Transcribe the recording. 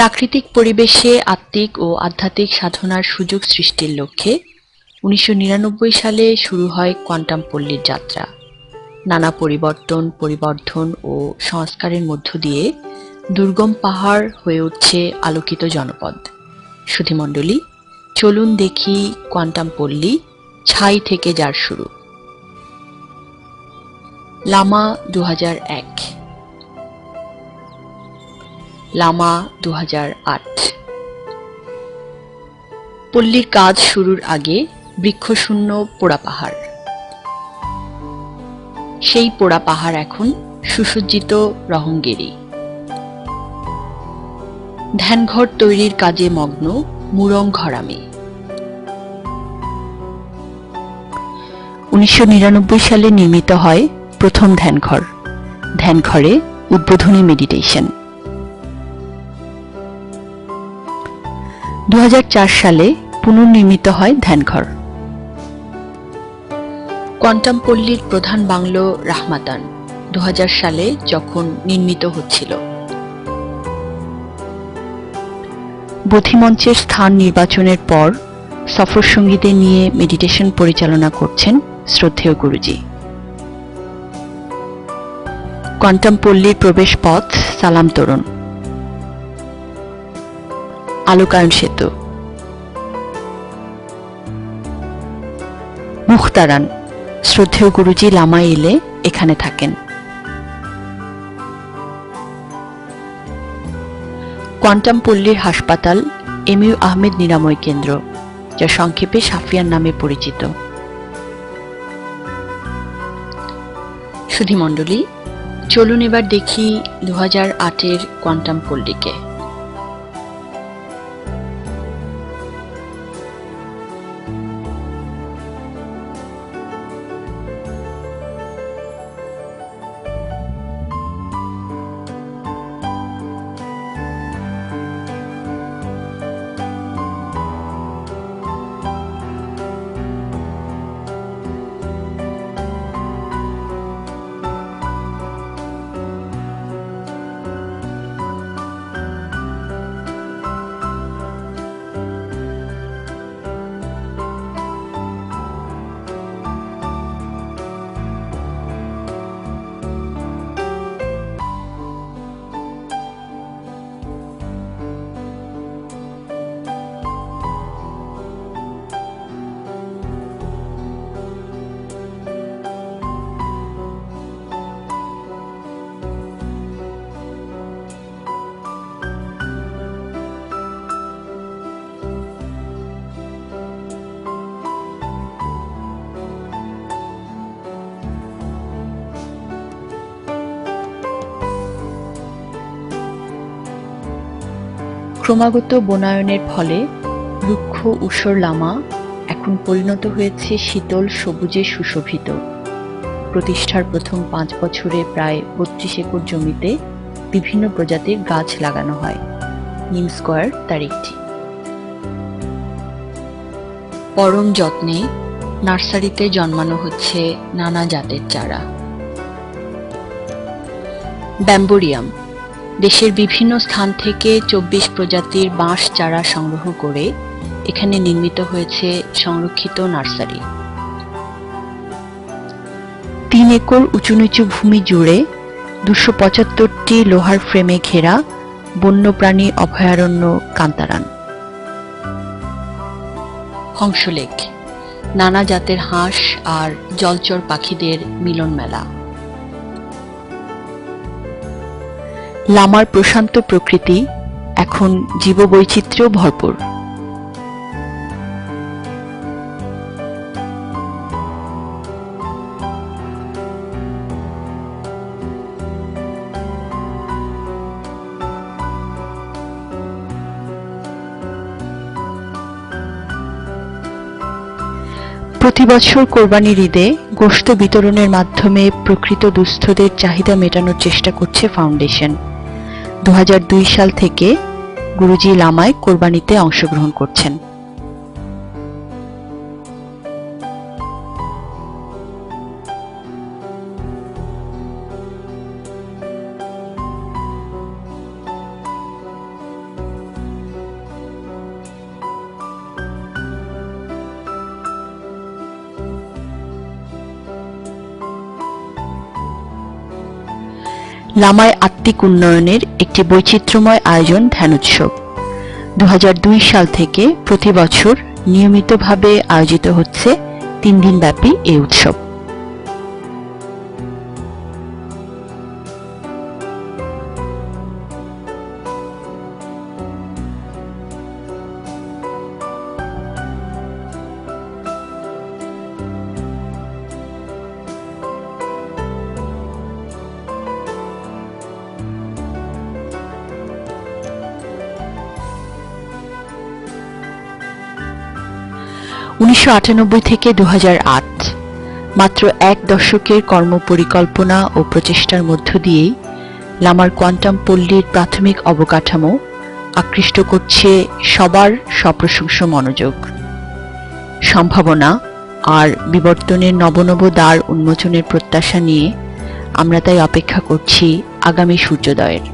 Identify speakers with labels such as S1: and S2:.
S1: প্রাকৃতিক পরিবেশে আত্মিক ও আধ্যাত্মিক সাধনার সুযোগ সৃষ্টির লক্ষ্যে ১৯৯৯ সালে শুরু হয় কোয়ান্টাম পল্লীর যাত্রা। নানা পরিবর্তন ও সংস্কারের মধ্য দিয়ে দুর্গম পাহাড় হয়ে উঠছে আলোকিত জনপদ। সুধীমণ্ডলী, চলুন দেখি কোয়ান্টাম পল্লী ছাই থেকে যার শুরু। লামা ২০০১, লামা ২০০৮। পল্লীর কাজ শুরুর আগে বৃক্ষশূন্য পোড়া পাহাড়। সেই পোড়া পাহাড় এখন সুসজ্জিত রহঙ্গেরি। ধ্যানঘর তৈরির কাজে মগ্ন মুরং ঘরামি। ১৯৯৯ সালে নির্মিত হয় প্রথম ধ্যানঘর। ধ্যানঘরে উদ্বোধনী মেডিটেশন। ২০০৪ সালে পুনর্নির্মিত হয় ধ্যানঘর। কোয়ান্টাম পল্লীর প্রধান বাংলো রাহমাতান ২০০০ সালে যখন নির্মিত হচ্ছিল। বোধিমঞ্চের স্থান নির্বাচনের পর সফর সঙ্গীদের নিয়ে মেডিটেশন পরিচালনা করছেন শ্রদ্ধেয় গুরুজি। কোয়ান্টাম পল্লীর প্রবেশ পথ সালাম তোরণ। আলোকায়ন সেতু। মুখতারান, শ্রদ্ধেয় গুরুজি লামায় এলে এখানে থাকেন। কোয়ান্টাম পল্লীর হাসপাতাল এমইউ আহমেদ নিরাময় কেন্দ্র, যা সংক্ষেপে সাফিয়ান নামে পরিচিত। সুধীমণ্ডলী, চলুন এবার দেখি ২০০৮-এর কোয়ান্টাম পল্লীকে। ক্রমাগত বনায়নের ফলে রুক্ষ ঊষর লামা এখন পরিণত হয়েছে শীতল সবুজে সুশোভিত। প্রতিষ্ঠার প্রথম ৫ বছরে প্রায় ৩২ একর জমিতে বিভিন্ন প্রজাতির গাছ লাগানো হয়। নিম স্কয়ার তার একটি। পরম যত্নে নার্সারিতে জন্মানো হচ্ছে নানা জাতের চারা। ব্যাম্বোরিয়াম, দেশের বিভিন্ন স্থান থেকে ২৪ প্রজাতির বাঁশ চারা সংগ্রহ করে এখানে নির্মিত হয়েছে সংরক্ষিত নার্সারি। ৩ একর উঁচু নিচু ভূমি জুড়ে ২৭৫টি লোহার ফ্রেমে ঘেরা বন্যপ্রাণী অভয়ারণ্য কান্তারান। হংসলেক, নানা জাতের হাঁস আর জলচর পাখিদের মিলন মেলা। লামার প্রশান্ত প্রকৃতি এখন জীববৈচিত্র্যে ভরপুর। প্রতি বছর কোরবানির ঈদে গোশত বিতরণের মাধ্যমে প্রকৃত দুস্থদের চাহিদা মেটানোর চেষ্টা করছে ফাউন্ডেশন। ২০০২ সাল থেকে গুরুজি লামায় কোরবানিতে অংশগ্রহণ করছেন। লামায় আত্মিক উন্নয়নের একটি বৈচিত্র্যময় আয়োজন ধ্যান উৎসব 2002 সাল থেকে প্রতি বছর নিয়মিতভাবে আয়োজিত হচ্ছে 3 দিনব্যাপী এই উৎসব। (1998 থেকে 2008) মাত্র এক দশকের কর্মপরিকল্পনা ও প্রচেষ্টার মধ্য দিয়েই লামার কোয়ান্টাম পল্লীর প্রাথমিক অবকাঠামো আকৃষ্ট করছে সবার সপ্রশংস মনোযোগ। সম্ভাবনা আর বিবর্তনের নব নব দ্বার উন্মোচনের প্রত্যাশা নিয়ে আমরা তাই অপেক্ষা করছি আগামী সূর্যোদয়ের।